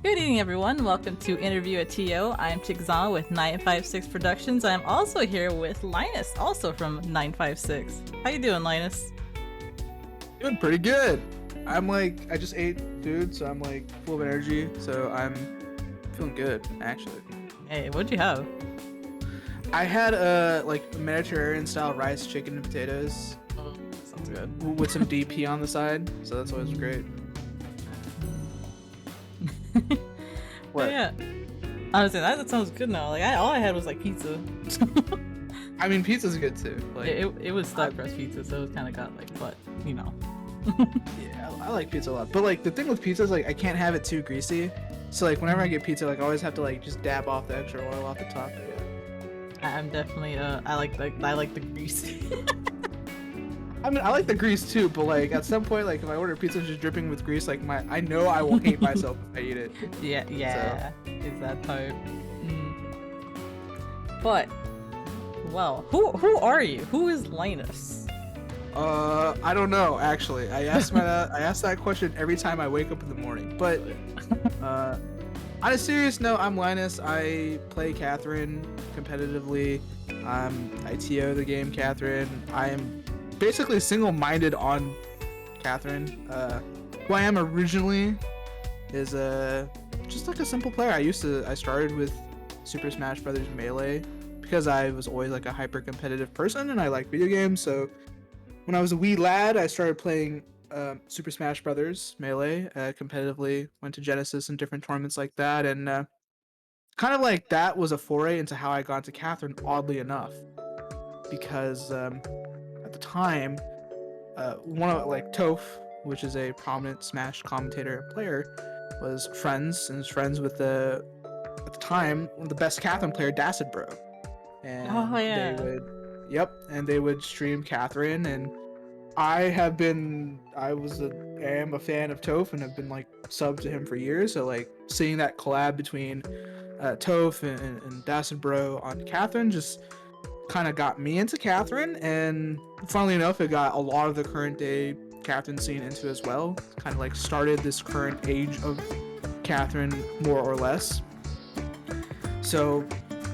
Good evening, everyone. Welcome to Interview at TO. I am Chickzama with 956 Productions. I am also here with Linus, also from 956. How you doing, Linus? Doing pretty good. I just ate food, so I'm like full of energy. So I'm feeling good, actually. Hey, what'd you have? I had like Mediterranean style rice, chicken, and potatoes Oh, sounds good. with some DP on the side. So that's always great. What? Yeah. Honestly, that sounds good now. Like, all I had was like pizza. I mean, pizza's good too. Like, it was stuffed crust pizza, so it was kind of got like, but you know. yeah, I like pizza a lot. But like the thing with pizza is like I can't have it too greasy. So like whenever I get pizza, like I always have to like just dab off the extra oil off the top. Yeah. I'm definitely I like the grease. I mean, I like the grease too, but like at some point, like if I order pizza just dripping with grease, like I know I will hate myself if I eat it. Yeah, it's that type. But, well, who are you? Who is Linus? I don't know actually. I ask that question every time I wake up in the morning. But on a serious note, I'm Linus. I play Catherine competitively. I TO the game Catherine. I am basically single-minded on Catherine. Who I am originally is just like a simple player. I started with Super Smash Brothers Melee because I was always like a hyper competitive person and I like video games. So when I was a wee lad, I started playing Super Smash Brothers Melee competitively. Went to Genesis and different tournaments like that, and kind of like that was a foray into how I got into Catherine. Oddly enough, because at the time, one of like Toph, which is a prominent Smash commentator and player, was friends with the at the time one of the best Catherine player, Dacid Bro, and Oh yeah. they would stream Catherine, and I am a fan of Toph and have been like subbed to him for years. So like seeing that collab between Toph and Dacid Bro on Catherine just kind of got me into Catherine, and funnily enough, it got a lot of the current day Catherine scene into as well. Kind of like started this current age of Catherine more or less. So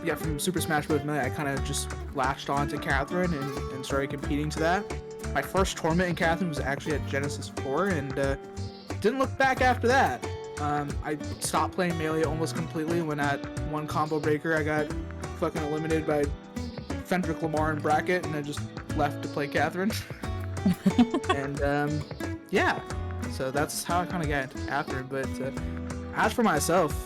yeah, from Super Smash Bros. Melee, I kind of just latched on to Catherine and started competing to that. My first tournament in Catherine was actually at Genesis 4, and didn't look back after that. I stopped playing Melee almost completely when at one combo breaker I got fucking eliminated by Fendrick Lamar in bracket, and I just left to play Catherine. And yeah, so that's how I kind of got into Catherine. But as for myself,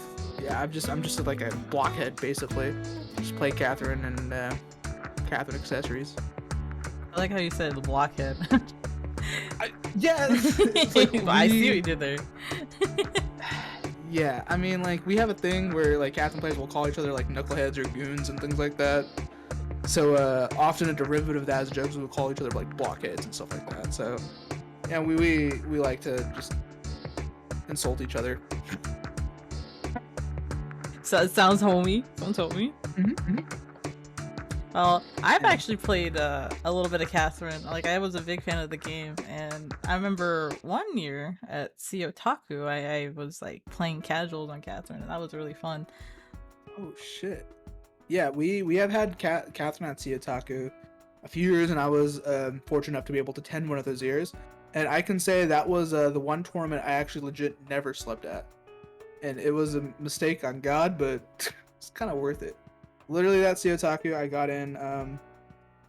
yeah, I'm just like a blockhead basically. Just play Catherine and Catherine accessories. I like how you said the blockhead. Yeah, it's like I see what you did there. Yeah, I mean, like we have a thing where like Catherine players will call each other like knuckleheads or goons and things like that. So often a derivative of that is jokes we would call each other like blockheads and stuff like that. So yeah, we like to just insult each other. So it sounds homey. Mm-hmm. Well, I've actually played a little bit of Catherine. Like, I was a big fan of the game, and I remember one year at Otaku, I was like playing casuals on Catherine, and that was really fun. Oh shit. Yeah, we have had Catherine at Otaku a few years, and I was fortunate enough to be able to attend one of those years. And I can say that was the one tournament I actually legit never slept at. And it was a mistake on God, but it's kind of worth it. Literally, that Otaku, I got in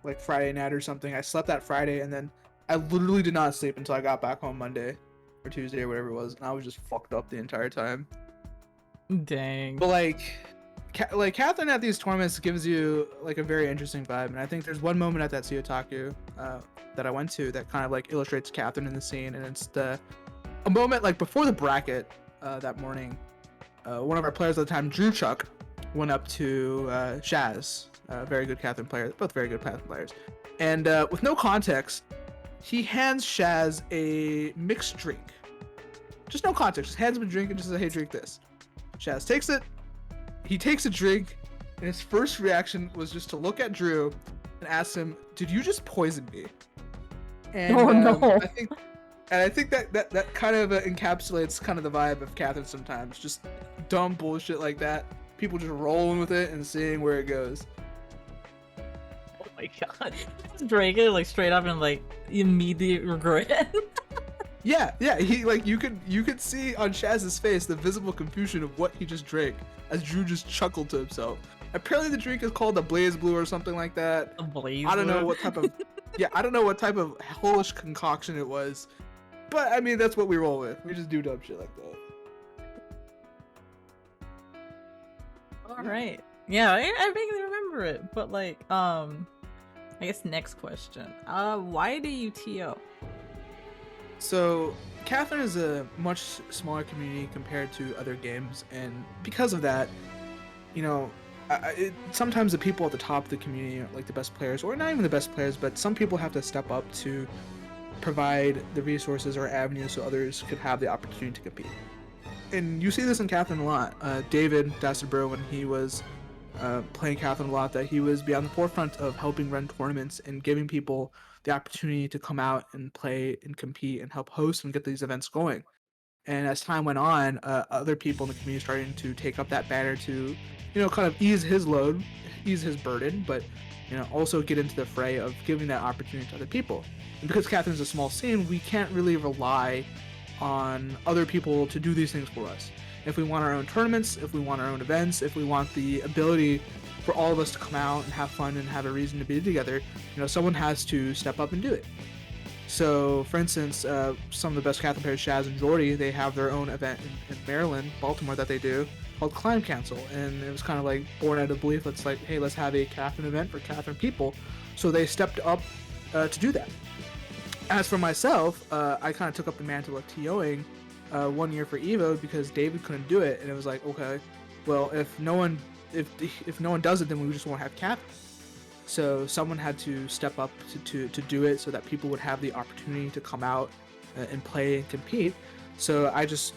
like Friday night or something. I slept that Friday, and then I literally did not sleep until I got back home Monday or Tuesday or whatever it was, and I was just fucked up the entire time. Dang. But like Catherine at these tournaments gives you like a very interesting vibe, and I think there's one moment at that Otaku that I went to that kind of like illustrates Catherine in the scene, and it's a moment like before the bracket that morning. One of our players at the time, Drew Chuck, went up to Shaz, a very good Catherine player, both very good Catherine players, and with no context, he hands Shaz a mixed drink. Just no context, just hands him a drink and just says, "Hey, drink this." Shaz takes it. He takes a drink, and his first reaction was just to look at Drew and ask him, "Did you just poison me?" And Oh no! And I think that kind of encapsulates kind of the vibe of Catherine sometimes. Just dumb bullshit like that. People just rolling with it and seeing where it goes. Oh my god. Drake it like straight up and like immediate regret. Yeah, he like you could see on Shaz's face the visible confusion of what he just drank as Drew just chuckled to himself. Apparently the drink is called the Blaze Blue or something like that. A Blaze I don't know Blue? what type of I don't know what type of hellish concoction it was. But I mean that's what we roll with. We just do dumb shit like that. Alright. Yeah, I vaguely remember it. But like, I guess next question. Why do you TO? So, Catherine is a much smaller community compared to other games, and because of that, you know, sometimes the people at the top of the community are like the best players, or not even the best players, but some people have to step up to provide the resources or avenues so others could have the opportunity to compete. And you see this in Catherine a lot. David Dastabro, when he was playing Catherine a lot, that he was beyond the forefront of helping run tournaments and giving people the opportunity to come out and play and compete and help host and get these events going. And as time went on, other people in the community started to take up that banner to, you know, kind of ease his load, ease his burden, but, you know, also get into the fray of giving that opportunity to other people. And because Catherine's a small scene, we can't really rely on other people to do these things for us. If we want our own tournaments, if we want our own events, if we want the ability for all of us to come out and have fun and have a reason to be together, you know, someone has to step up and do it. So, for instance, some of the best Catherine players, Shaz and Jordy, they have their own event in Maryland, Baltimore, that they do called Climb Council, and it was kind of like born out of belief. It's like, hey, let's have a Catherine event for Catherine people. So they stepped up to do that. As for myself, I kind of took up the mantle of TOing 1 year for Evo because David couldn't do it, and it was like, okay, well, if no one does it, then we just won't have Catherine. So someone had to step up to do it so that people would have the opportunity to come out and play and compete. So I just,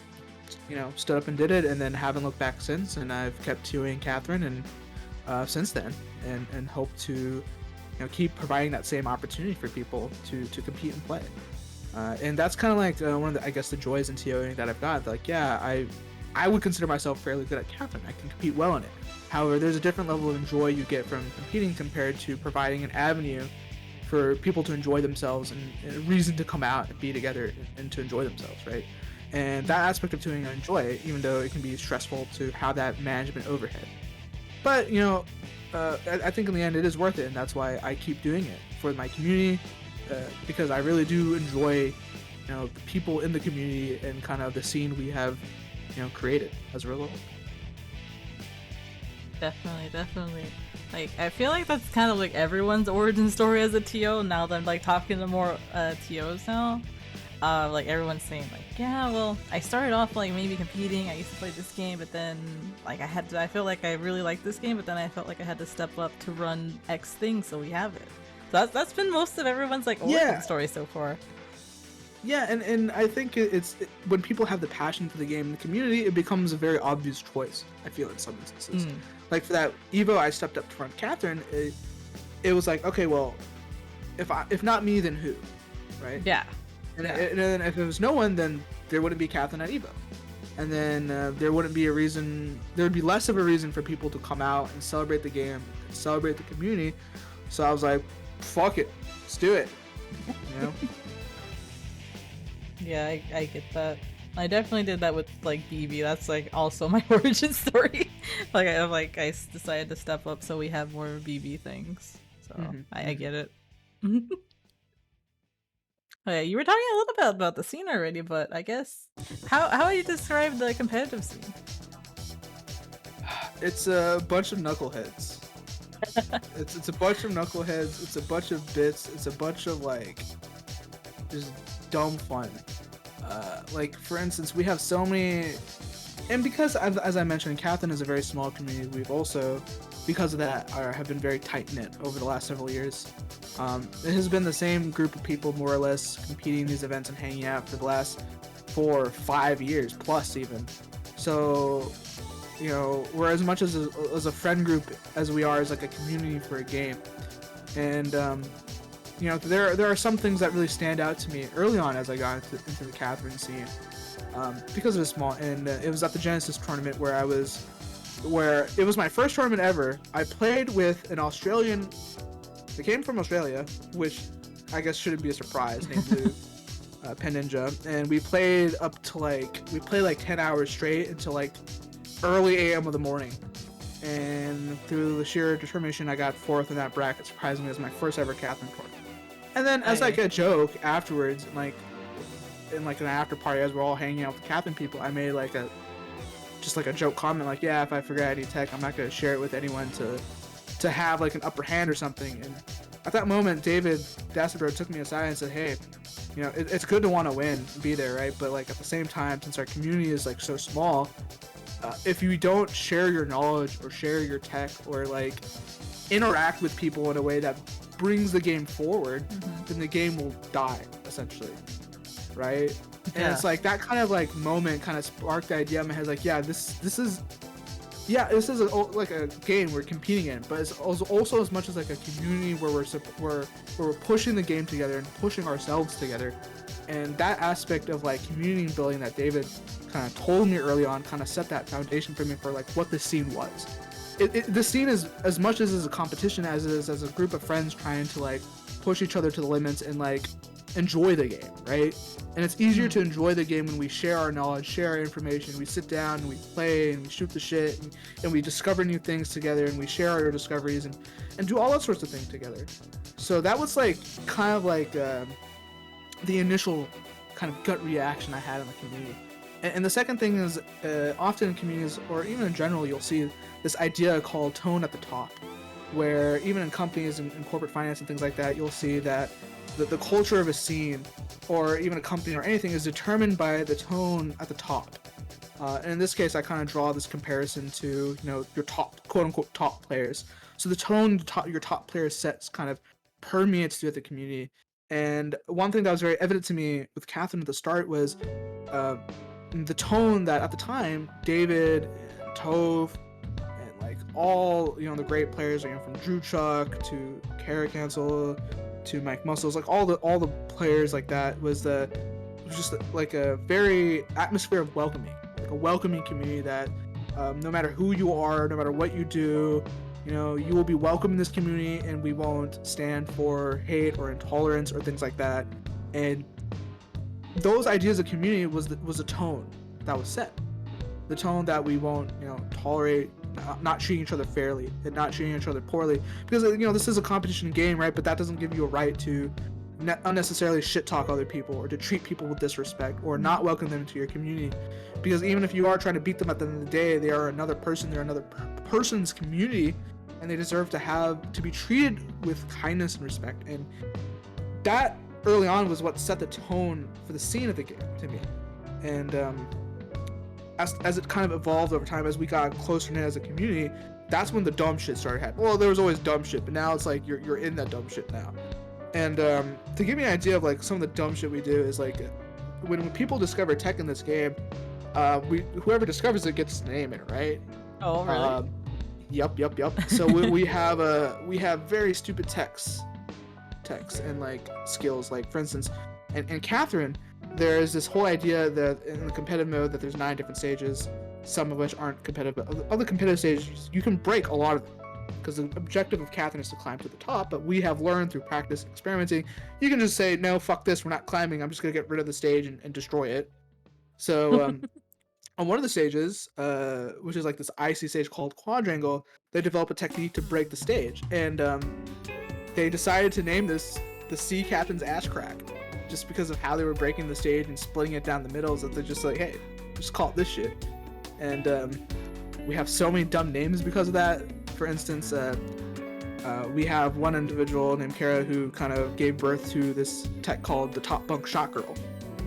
you know, stood up and did it, and then haven't looked back since. And I've kept TOing Catherine and since then, and hope to, you know, keep providing that same opportunity for people to compete and play. And that's kind of like one of the, I guess, the joys in TOing that I've got. Like, yeah, I would consider myself fairly good at Catherine. I can compete well in it. However, there's a different level of joy you get from competing compared to providing an avenue for people to enjoy themselves and a reason to come out and be together and to enjoy themselves, right? And that aspect of doing I enjoy, even though it can be stressful to have that management overhead. But, you know, I think in the end it is worth it, and that's why I keep doing it for my community, because I really do enjoy, you know, the people in the community and kind of the scene we have, you know, created as a result. Definitely. Like, I feel like that's kind of like everyone's origin story as a TO now that I'm like talking to more TOs now. Like everyone's saying like, yeah, well, I started off like maybe competing, I used to play this game, but then like I feel like I really like this game, but then I felt like I had to step up to run X thing, so we have it. So that's been most of everyone's like origin story so far. Yeah, and I think it's when people have the passion for the game in the community, it becomes a very obvious choice, I feel, in some instances. Like for that Evo, I stepped up to front Catherine. It was like, okay, well, if not me, then who, right? Yeah. And then if it was no one, then there wouldn't be Catherine at Evo, and then there wouldn't be a reason. There would be less of a reason for people to come out and celebrate the game, and celebrate the community. So I was like, fuck it, let's do it. You know. Yeah, I get that. I definitely did that with like BB. That's like also my origin story. I decided to step up so we have more BB things. So I get it. Okay, you were talking a little bit about the scene already, but I guess how would you describe the competitive scene? It's a bunch of knuckleheads. it's a bunch of knuckleheads. It's a bunch of bits. It's a bunch of like just dumb fun. Like for instance, we have so many, and because as I mentioned, Catherine is a very small community. We've also, because of that, have been very tight knit over the last several years. It has been the same group of people more or less competing in these events and hanging out for the last 4 or 5 years plus even. So, you know, we're as much as a friend group as we are as like a community for a game. And there are some things that really stand out to me early on as I got into the Catherine scene, because it was small, and it was at the Genesis tournament where it was my first tournament ever. I played with an Australian. They came from Australia, which I guess shouldn't be a surprise, named Lou, Pen Ninja, and we played up to like 10 hours straight until like early AM of the morning. And through the sheer determination, I got 4th in that bracket. Surprisingly, it was my first ever Catherine tournament. And then, as like a joke afterwards, in an after party, as we're all hanging out with the Catherine people, I made like a joke comment, like, yeah, if I forget any tech, I'm not gonna share it with anyone to have like an upper hand or something. And at that moment, David Dasselberg took me aside and said, hey, it's good to want to win and be there, right? But like at the same time, since our community is like so small, if you don't share your knowledge or share your tech or like interact with people in a way that brings the game forward, then the game will die, essentially, right? And it's like that kind of like moment kind of sparked the idea in my head, like, yeah, this is like a game we're competing in, but it's also as much as like a community where we're pushing the game together and pushing ourselves together. And that aspect of like community building that David kind of told me early on kind of set that foundation for me for like what the scene was. The scene is as much as is a competition as it is as a group of friends trying to like push each other to the limits and like enjoy the game, right? And it's easier to enjoy the game when we share our knowledge, share our information, we sit down and we play and we shoot the shit and we discover new things together and we share our discoveries and do all that sorts of things together. So that was like kind of like the initial kind of gut reaction I had in the community. And the second thing is, often in communities, or even in general, you'll see this idea called tone at the top, where even in companies and corporate finance and things like that, you'll see that the culture of a scene, or even a company or anything, is determined by the tone at the top. And in this case, I kind of draw this comparison to, your top, quote-unquote, top players. So the tone your top player sets kind of permeates throughout the community. And one thing that was very evident to me with Catherine at the start was the tone that at the time David and Tove and like all the great players, from Drew Chuck to Kara Cancel to Mike Muscles, like all the players like that, was just like a very atmosphere of welcoming, like a welcoming community that no matter who you are, no matter what you do, you will be welcome in this community, and we won't stand for hate or intolerance or things like that. And those ideas of community was a tone that was set. The tone that we won't, tolerate not treating each other fairly and not treating each other poorly, because this is a competition game, right? But that doesn't give you a right to unnecessarily shit talk other people or to treat people with disrespect or not welcome them into your community, because even if you are trying to beat them, at the end of the day, they are another person, they're another person's community, and they deserve to be treated with kindness and respect. And that early on was what set the tone for the scene of the game to me. And as it kind of evolved over time, as we got closer knit as a community, that's when the dumb shit started happening. Well, there was always dumb shit, but now it's like you're in that dumb shit now. And to give you an idea of like some of the dumb shit we do is like when people discover tech in this game, whoever discovers it gets to name it, right? Oh, really? Yup. So we have very stupid techs and like skills, like for instance, and Catherine, there's this whole idea that in the competitive mode that there's 9 different stages, some of which aren't competitive, but other competitive stages you can break a lot of them, because the objective of Catherine is to climb to the top. But we have learned through practice and experimenting, you can just say, no, fuck this, we're not climbing, I'm just gonna get rid of the stage and destroy it. So on one of the stages, which is like this icy stage called Quadrangle, they develop a technique to break the stage, and they decided to name this the Sea Captain's Ass Crack, just because of how they were breaking the stage and splitting it down the middle. So they're just like, hey, just call it this shit. And we have so many dumb names because of that. For instance, we have one individual named Kara who kind of gave birth to this tech called the Top Bunk Shot Girl,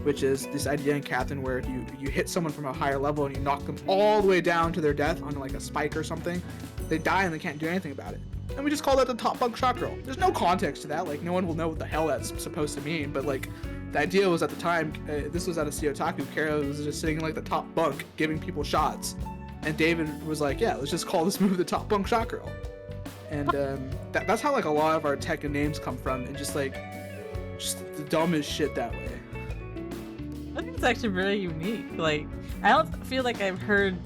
which is this idea in Catherine where you hit someone from a higher level and you knock them all the way down to their death on like a spike or something. They die and they can't do anything about it. And we just call that the Top Bunk Shot Girl. There's no context to that. Like, no one will know what the hell that's supposed to mean. But like, the idea was at the time, this was at a Seotaku, Kara was just sitting in like the top bunk giving people shots. And David was like, yeah, let's just call this move the Top Bunk Shot Girl. And that's how like a lot of our tech and names come from, and just the dumbest shit that way. I think it's actually very unique. Like, I don't feel like I've heard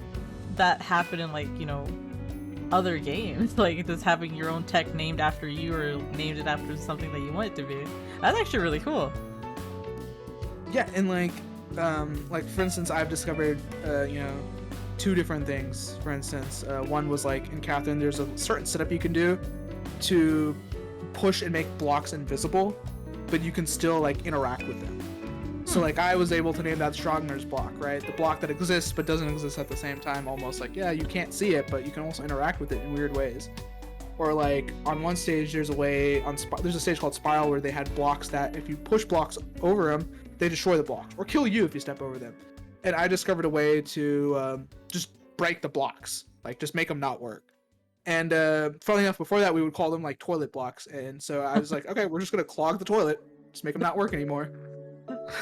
that happen in like, you know, other games. Like just having your own tech named after you or named it after something that you want it to be. That's actually really cool. Yeah, and like for instance, I've discovered you know, two different things. For instance, one was like in Catherine, there's a certain setup you can do to push and make blocks invisible, but you can still like interact with them. So like I was able to name that Strongner's block, right? The block that exists but doesn't exist at the same time. Almost like, yeah, you can't see it, but you can also interact with it in weird ways. Or like on one stage, there's a stage called Spiral where they had blocks that if you push blocks over them, they destroy the blocks or kill you if you step over them. And I discovered a way to just break the blocks, like just make them not work. And funnily enough, before that, we would call them like toilet blocks. And so I was like, okay, we're just gonna clog the toilet, just make them not work anymore.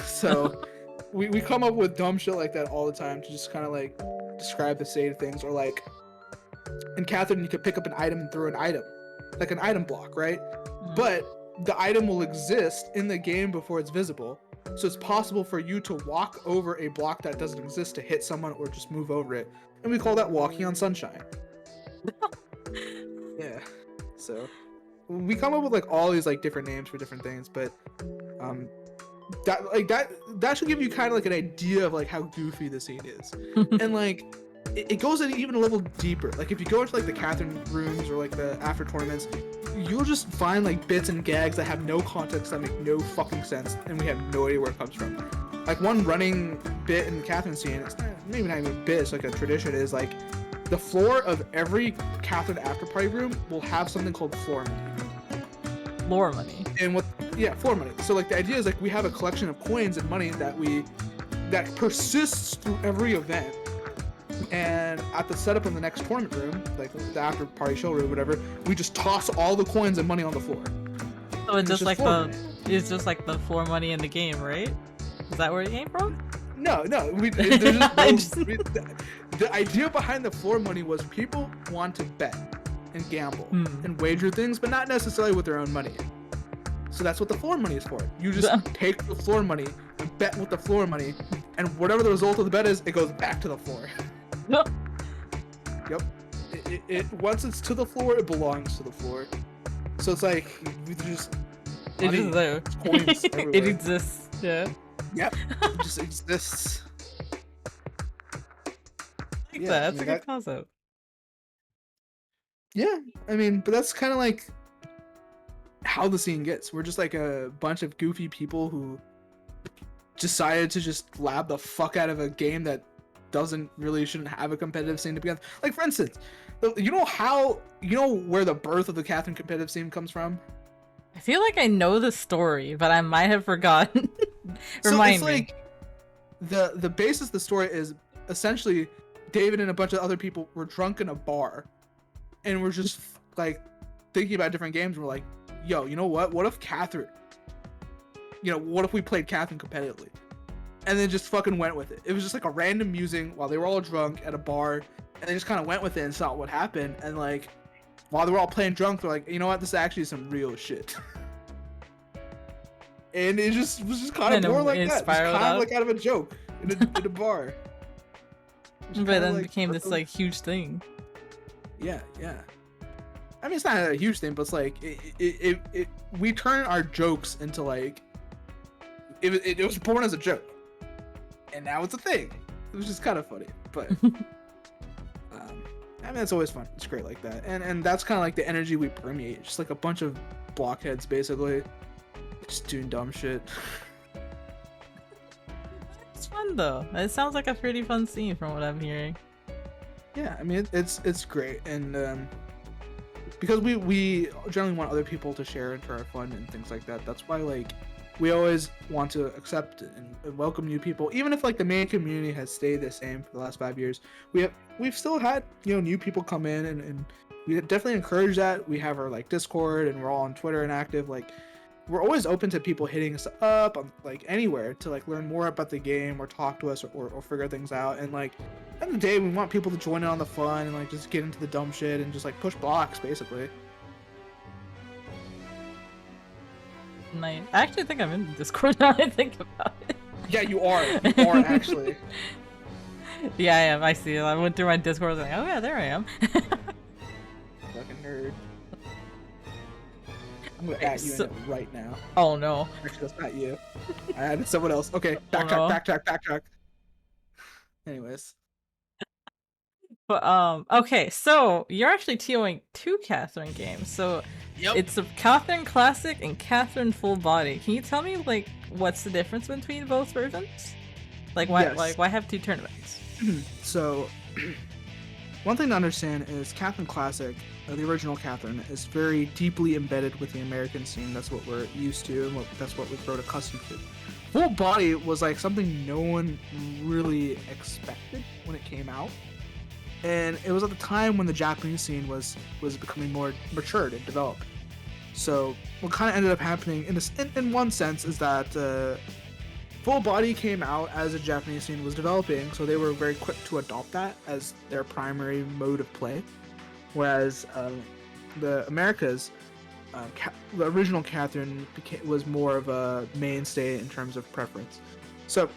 So we come up with dumb shit like that all the time to just kind of like describe the state of things. Or like in Catherine, you could pick up an item and throw an item, like an item block, right? But the item will exist in the game before it's visible. So it's possible for you to walk over a block that doesn't exist to hit someone or just move over it. And we call that walking on sunshine. Yeah. So we come up with like all these like different names for different things, but that should give you kind of like an idea of like how goofy the scene is. And like it goes in even a level deeper. Like if you go into like the Catherine rooms or like the after tournaments, you'll just find like bits and gags that have no context, that make no fucking sense, and we have no idea where it comes from. Like one running bit in the Catherine scene, it's maybe not even a bit, it's like a tradition, is like the floor of every Catherine after party room will have something called floor money. Floor money. And floor money. So like the idea is like we have a collection of coins and money that persists through every event. And at the setup in the next tournament room, like the after party show room, whatever, we just toss all the coins and money on the floor. So it's just like the floor money in the game, right? Is that where it came from? No. The idea behind the floor money was people want to bet and gamble and wager things, but not necessarily with their own money. So that's what the floor money is for. You just take the floor money and bet with the floor money, and whatever the result of the bet is, it goes back to the floor. Yep. It once it's to the floor, it belongs to the floor. So it's like it is there. Coins It exists. Yeah. Yep. It just exists. That's a good concept. Yeah, I mean, but that's kind of like how the scene gets. We're just like a bunch of goofy people who decided to just lab the fuck out of a game that shouldn't have a competitive scene to begin with. Like for instance, you know where the birth of the Catherine competitive scene comes from? I feel like I know the story, but I might have forgotten. Remind me. Like the basis of the story is essentially David and a bunch of other people were drunk in a bar, and we're just like thinking about different games. And we're like, yo, you know what? What if Catherine? You know, what if we played Catherine competitively? And then just fucking went with it. It was just like a random musing while they were all drunk at a bar, and they just kind of went with it and saw what happened. And like, while they were all playing drunk, they're like, you know what? This is actually some real shit. And it just was just kind of more like that. Just kind of like out of a joke in a bar. But then it became this like huge thing. Yeah. I mean, it's not a huge thing, but it's like we turn our jokes into like it was born as a joke, and now it's a thing. It was just kind of funny, but I mean, it's always fun. It's great like that, and that's kind of like the energy we permeate. Just like a bunch of blockheads, basically, just doing dumb shit. It's fun though. It sounds like a pretty fun scene from what I'm hearing. Yeah, I mean, it's great, and because we generally want other people to share into our fun and things like that. That's why like we always want to accept and welcome new people, even if like the main community has stayed the same for the last 5 years. We've still had, you know, new people come in, and we definitely encourage that. We have our like Discord, and we're all on Twitter and active. Like, we're always open to people hitting us up on like anywhere to like learn more about the game or talk to us or figure things out. And like at the end of the day, we want people to join in on the fun and like just get into the dumb shit and just like push blocks basically. Nice. I actually think I'm in the Discord now that I think about it. Yeah, you are. You are actually. Yeah, I am. I see it. I went through my Discord. I was like, oh yeah, there I am. Fucking nerd. I'm gonna Wait, at you in it right now. Oh no. Actually, that's not you. I added someone else. Okay, backtrack, Oh, no. backtrack. Anyways. But okay, so you're actually TOing two Catherine games. So Yep. it's a Catherine Classic and Catherine Full Body. Can you tell me like what's the difference between both versions? Like why have two tournaments? So, one thing to understand is Catherine Classic, the original Catherine, is very deeply embedded with the American scene. That's what we're used to, and that's what we've grown accustomed to. Full Body was like something no one really expected when it came out, and it was at the time when the Japanese scene was becoming more matured and developed. So, what kind of ended up happening in one sense is that Full Body came out as the Japanese scene was developing, so they were very quick to adopt that as their primary mode of play. Whereas the Americas, the original Catherine was more of a mainstay in terms of preference. So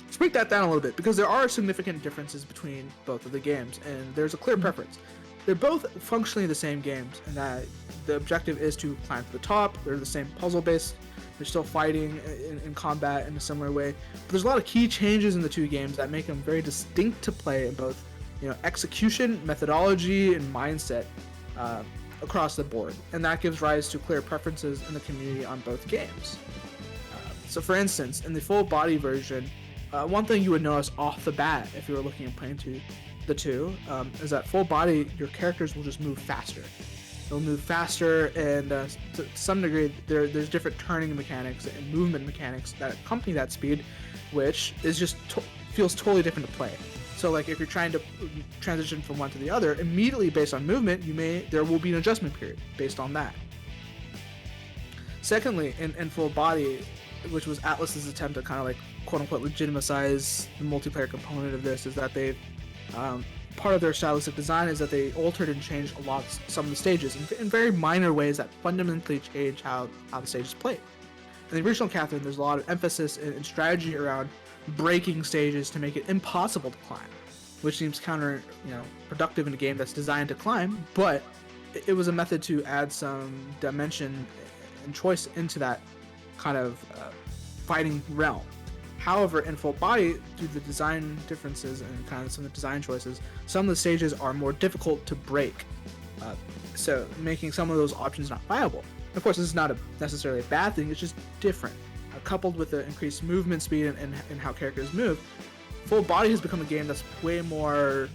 let's break that down a little bit, because there are significant differences between both of the games, and there's a clear preference. They're both functionally the same games, and that the objective is to climb to the top. They're the same puzzle-based. They're still fighting in combat in a similar way, but there's a lot of key changes in the two games that make them very distinct to play in both, execution, methodology, and mindset across the board, and that gives rise to clear preferences in the community on both games. So, for instance, in the Full Body version, one thing you would notice off the bat if you were looking at playing the two is that Full Body, your characters will just move faster. They'll move faster, and to some degree, there's different turning mechanics and movement mechanics that accompany that speed, which is just feels totally different to play. So, like if you're trying to transition from one to the other, immediately based on movement, there will be an adjustment period based on that. Secondly, in Full Body, which was Atlus's attempt to kind of like quote unquote legitimize the multiplayer component of this, is that they've part of their stylistic design is that they altered and changed some of the stages in very minor ways that fundamentally change how the stage is played. In the original Catherine, there's a lot of emphasis and strategy around breaking stages to make it impossible to climb, which seems productive in a game that's designed to climb, but it was a method to add some dimension and choice into that kind of fighting realm. However, in Full Body, due to the design differences and kind of some of the design choices, some of the stages are more difficult to break, so making some of those options not viable. Of course, this is not necessarily a bad thing, it's just different. Coupled with the increased movement speed and how characters move, Full Body has become a game that's way more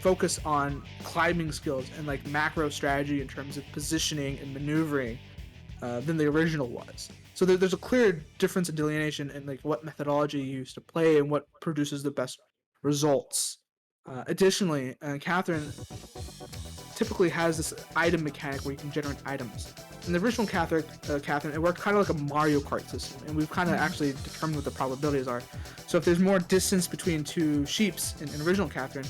focused on climbing skills and like macro strategy in terms of positioning and maneuvering than the original was. So there's a clear difference in delineation in like what methodology you use to play and what produces the best results. Additionally, Catherine typically has this item mechanic where you can generate items. In the original Catherine, it worked kind of like a Mario Kart system, and we've kind of actually determined what the probabilities are. So if there's more distance between two sheeps in original Catherine,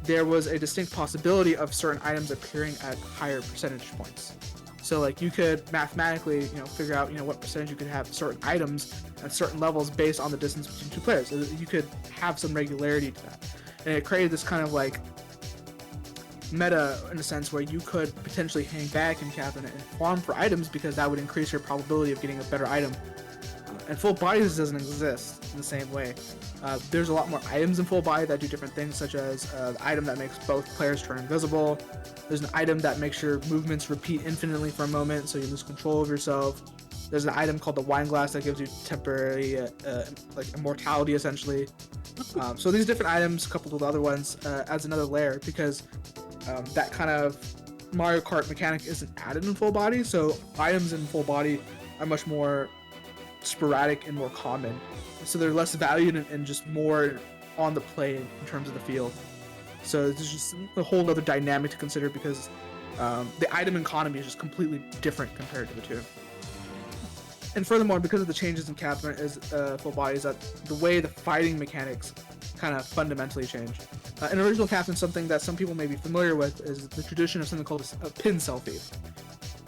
there was a distinct possibility of certain items appearing at higher percentage points. So like you could mathematically, figure out, what percentage you could have certain items at certain levels based on the distance between two players. So you could have some regularity to that. And it created this kind of like meta in a sense where you could potentially hang back in Catherine and farm for items because that would increase your probability of getting a better item. And Full Body doesn't exist in the same way. There's a lot more items in Full Body that do different things, such as the item that makes both players turn invisible. There's an item that makes your movements repeat infinitely for a moment, so you lose control of yourself. There's an item called the Wine Glass that gives you temporary like immortality, essentially. So these different items, coupled with other ones, adds another layer because that kind of Mario Kart mechanic isn't added in Full Body. So items in Full Body are much more sporadic and more common. So they're less valued and just more on the play in terms of the field. So there's just a whole other dynamic to consider because the item economy is just completely different compared to the two. And furthermore, because of the changes in Catherine Full Body, is that the way the fighting mechanics kind of fundamentally change. In original Catherine, something that some people may be familiar with is the tradition of something called a pin selfie.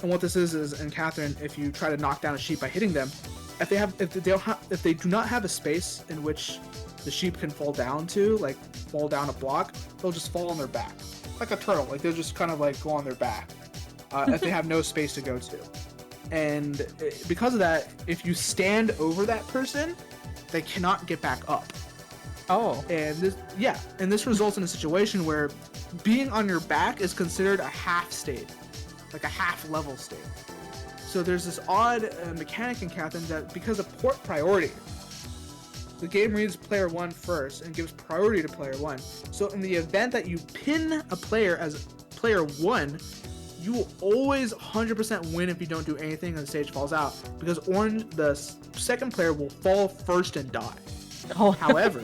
And what this is in Catherine, if you try to knock down a sheep by hitting them, if they do not have a space in which the sheep can fall down to, like fall down a block, they'll just fall on their back, like a turtle. Like they'll just kind of like go on their back if they have no space to go to. And because of that, if you stand over that person, they cannot get back up. Oh. And this results in a situation where being on your back is considered a half state, like a half level state. So there's this odd mechanic in Catherine that because of port priority, the game reads player 1 first and gives priority to player 1. So in the event that you pin a player as player 1, you will always 100% win if you don't do anything and the stage falls out, because the second player will fall first and die. Oh. However,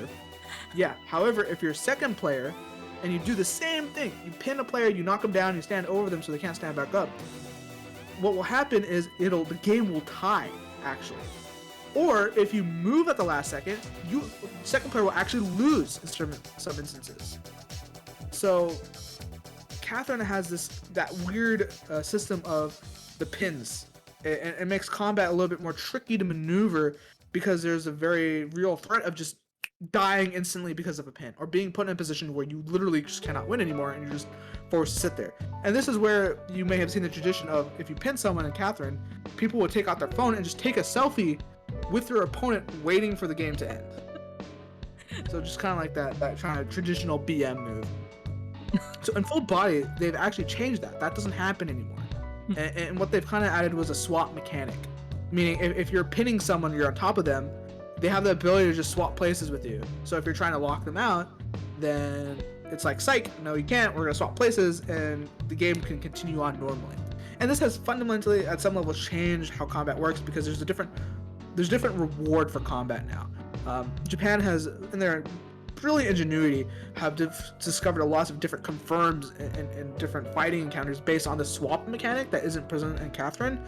if you're second player and you do the same thing, you pin a player, you knock them down, you stand over them so they can't stand back up, what will happen is the game will tie, actually. Or if you move at the last second, second player will actually lose in some instances. So Catherine has that weird system of the pins. It makes combat a little bit more tricky to maneuver because there's a very real threat of just dying instantly because of a pin, or being put in a position where you literally just cannot win anymore and you're just forced to sit there. And this is where you may have seen the tradition of, if you pin someone in Catherine, people will take out their phone and just take a selfie with their opponent waiting for the game to end. So just kind of like that kind of traditional BM move. So in Full Body, they've actually changed that. That doesn't happen anymore. And what they've kind of added was a swap mechanic. Meaning if you're pinning someone, you're on top of them, they have the ability to just swap places with you. So if you're trying to lock them out, then it's like, psych, no you can't, we're gonna swap places, and the game can continue on normally. And this has fundamentally, at some level, changed how combat works, because there's different reward for combat now. Japan has, in their brilliant ingenuity, have discovered a lot of different confirms and different fighting encounters based on the swap mechanic that isn't present in Catherine.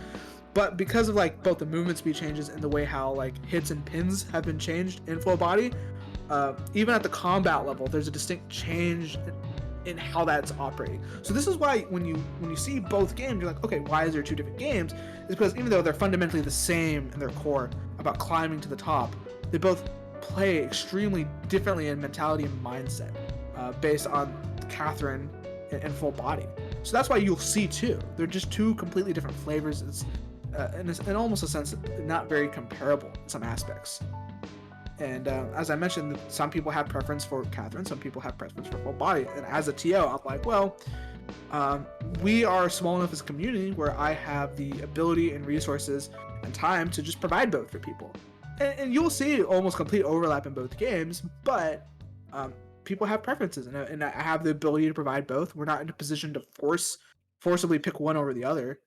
But because of like both the movement speed changes and the way how like hits and pins have been changed in Full Body, even at the combat level, there's a distinct change in how that's operating. So this is why when you see both games, you're like, okay, why is there two different games? It's because even though they're fundamentally the same in their core about climbing to the top, they both play extremely differently in mentality and mindset based on Catherine and Full Body. So that's why you'll see two. They're just two completely different flavors. It's in almost a sense not very comparable in some aspects. And as I mentioned, some people have preference for Catherine, some people have preference for Full Body. And as a TO, I'm like, well, we are small enough as a community where I have the ability and resources and time to just provide both for people. And you'll see almost complete overlap in both games, but people have preferences, and I have the ability to provide both. We're not in a position to forcibly pick one over the other.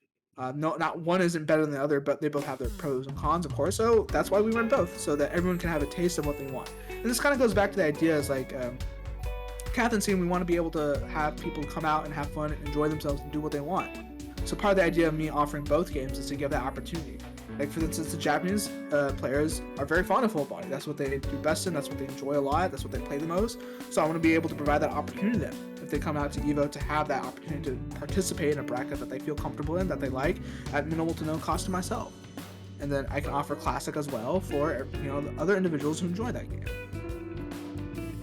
No, not one isn't better than the other, but they both have their pros and cons, of course. So that's why we run both, so that everyone can have a taste of what they want. And this kind of goes back to the idea is like, Catherine's saying we want to be able to have people come out and have fun and enjoy themselves and do what they want. So part of the idea of me offering both games is to give that opportunity. Like, for instance, the Japanese players are very fond of Full Body. That's what they do best in, that's what they enjoy a lot, that's what they play the most. So I want to be able to provide that opportunity to them. If they come out to EVO, to have that opportunity to participate in a bracket that they feel comfortable in, that they like, at minimal to no cost to myself. And then I can offer Classic as well for, the other individuals who enjoy that game.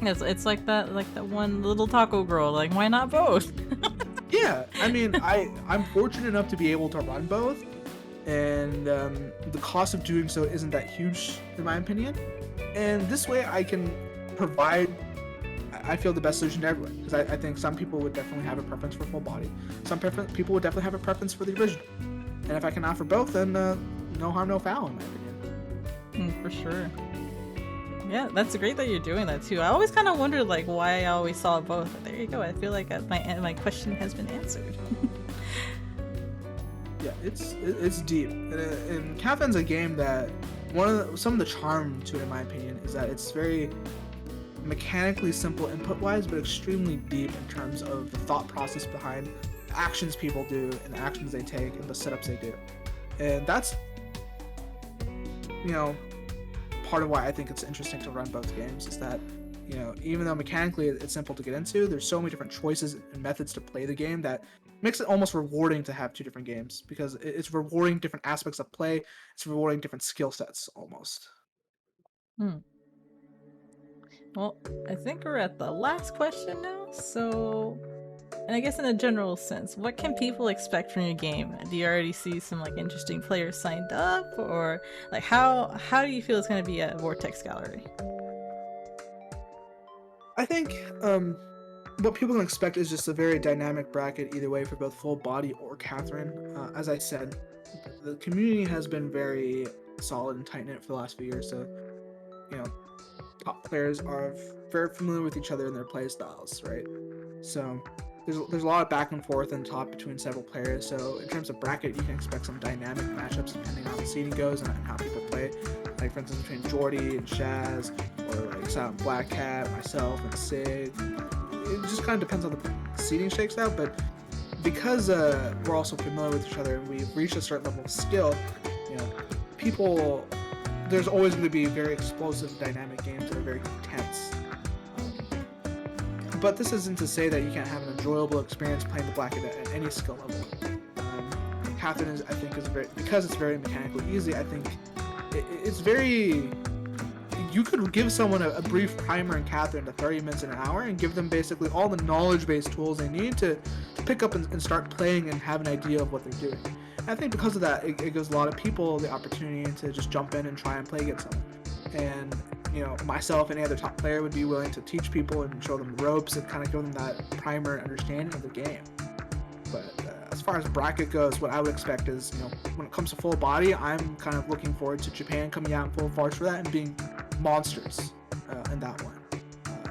It's like that one little taco girl, like, why not both? Yeah, I mean, I'm fortunate enough to be able to run both, and the cost of doing so isn't that huge, in my opinion. And this way I can provide, I feel, the best solution to everyone, because I think some people would definitely have a preference for Full Body. Some people would definitely have a preference for the original. And if I can offer both, then no harm, no foul, in my opinion. For sure. Yeah, that's great that you're doing that too. I always kind of wondered like why I always saw both. But there you go. I feel like my question has been answered. Yeah, it's deep. And Catherine's a game that some of the charm to it, in my opinion, is that it's very mechanically simple input-wise, but extremely deep in terms of the thought process behind the actions people do and the actions they take and the setups they do. And that's, part of why I think it's interesting to run both games, is that, you know, even though mechanically it's simple to get into, there's so many different choices and methods to play the game that makes it almost rewarding to have two different games, because it's rewarding different aspects of play. It's rewarding different skill sets almost. Hmm. Well, I think we're at the last question now. So, and I guess in a general sense, what can people expect from your game? Do you already see some like interesting players signed up, or like how do you feel it's going to be at Vortex Gallery? I think what people can expect is just a very dynamic bracket either way for both Full Body or Catherine. As I said, the community has been very solid and tight knit for the last few years, so you know, top players are very familiar with each other and their play styles, right? So there's a lot of back and forth in top between several players. So in terms of bracket, you can expect some dynamic matchups depending on how the seeding goes and how people play. Like for instance, between Jordy and Shaz, or like Silent Black Cat, myself and Sig. It just kind of depends on the seeding shakes out. But because we're also familiar with each other and we've reached a certain level of skill, you know, people, there's always going to be very explosive, dynamic games that are very tense. But this isn't to say that you can't have an enjoyable experience playing the bracket at any skill level. Catherine is, I think, is very, because it's very mechanically easy. I think it's very. You could give someone a brief primer in Catherine to 30 minutes an hour and give them basically all the knowledge-based tools they need to pick up and start playing and have an idea of what they're doing. And I think because of that, it gives a lot of people the opportunity to just jump in and try and play against someone. And you know, myself, any other top player would be willing to teach people and show them the ropes and kind of give them that primer and understanding of the game. But as far as bracket goes, what I would expect is, you know, when it comes to Full Body, I'm kind of looking forward to Japan coming out in full force for that and being monsters in that one.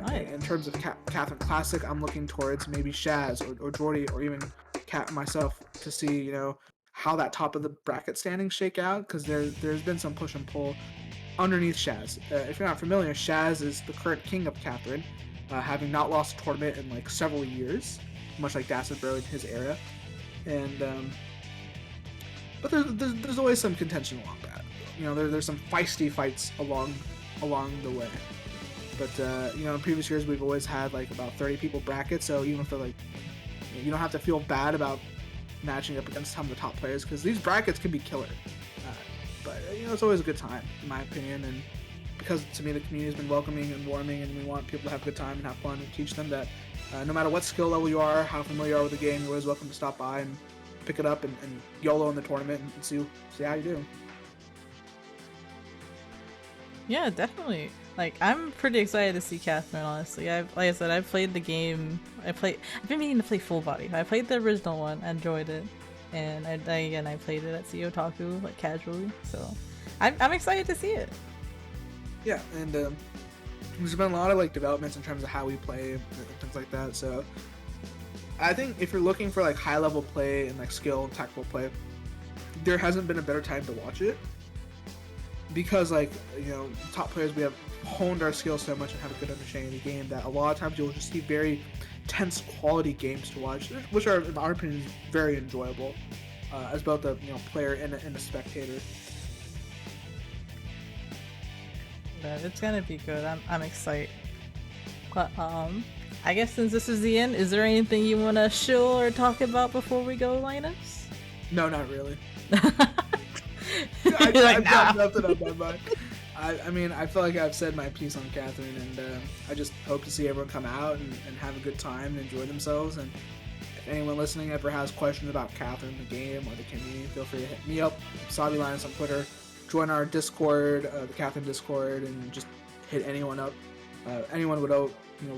Nice. In terms of Catherine Classic, I'm looking towards maybe Shaz or Jordy or even Cat myself to see, you know, how that top of the bracket standings shake out, because there's been some push and pull underneath Shaz. If you're not familiar, Shaz is the current king of Catherine, having not lost a tournament in like several years, much like Dacid Bro in his era. And but there's always some contention along that. You know, there's some feisty fights along the way. But you know, in previous years we've always had like about 30 people bracket, so even if they're like, you don't have to feel bad about matching up against some of the top players, because these brackets can be killer. But you know, it's always a good time, in my opinion, and because to me the community has been welcoming and warming, and we want people to have a good time and have fun, and teach them that no matter what skill level you are, how familiar you are with the game, you're always welcome to stop by and pick it up and YOLO in the tournament and see how you do. Yeah, definitely. Like, I'm pretty excited to see Catherine, honestly. Like I said, I've played the game. I've been meaning to play Full Body. I played the original one, I enjoyed it. And I played it at CO Otaku, like, casually. So, I'm excited to see it. Yeah, and there's been a lot of, like, developments in terms of how we play and things like that. So, I think if you're looking for, like, high-level play and, like, skill and tactical play, there hasn't been a better time to watch it. Because, like, you know, top players, we have honed our skills so much and have a good understanding of the game that a lot of times you'll just see very tense quality games to watch, which are, in our opinion, very enjoyable as both a player and a spectator. Yeah, it's gonna be good. I'm excited. But I guess since this is the end, is there anything you want to show or talk about before we go, Linus? No, not really. I've got nothing on my mind. I mean, I feel like I've said my piece on Catherine, and I just hope to see everyone come out and have a good time and enjoy themselves. And if anyone listening ever has questions about Catherine, the game, or the community, feel free to hit me up, Sabi Linus on Twitter. Join our Discord, the Catherine Discord, and just hit anyone up. Anyone would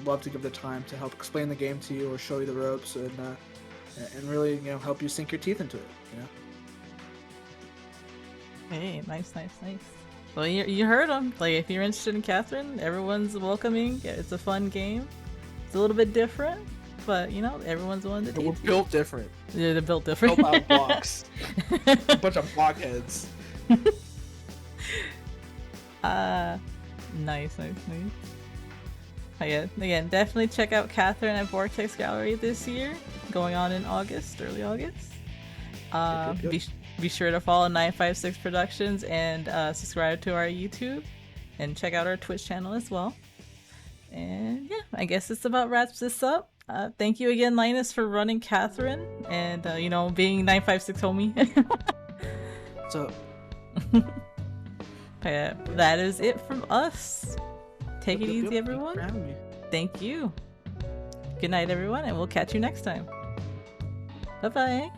love to give the time to help explain the game to you or show you the ropes and really help you sink your teeth into it. Hey, nice. Well, you heard them. Like, if you're interested in Catherine, everyone's welcoming. It's a fun game. It's a little bit different, but everyone's willing to teach. We're built different. Yeah, they're built different. Built out of blocks. A bunch of blockheads. Nice. Again, definitely check out Catherine at Vortex Gallery this year, going on in early August. Good. Be sure to follow 956 Productions and subscribe to our YouTube and check out our Twitch channel as well. And yeah, I guess this about wraps this up. Thank you again, Linus, for running Catherine and you know, being 956 homie. So That is it from us. Take it easy, Thank you everyone. for having me. Thank you. Good night, everyone, and we'll catch you next time. Bye bye.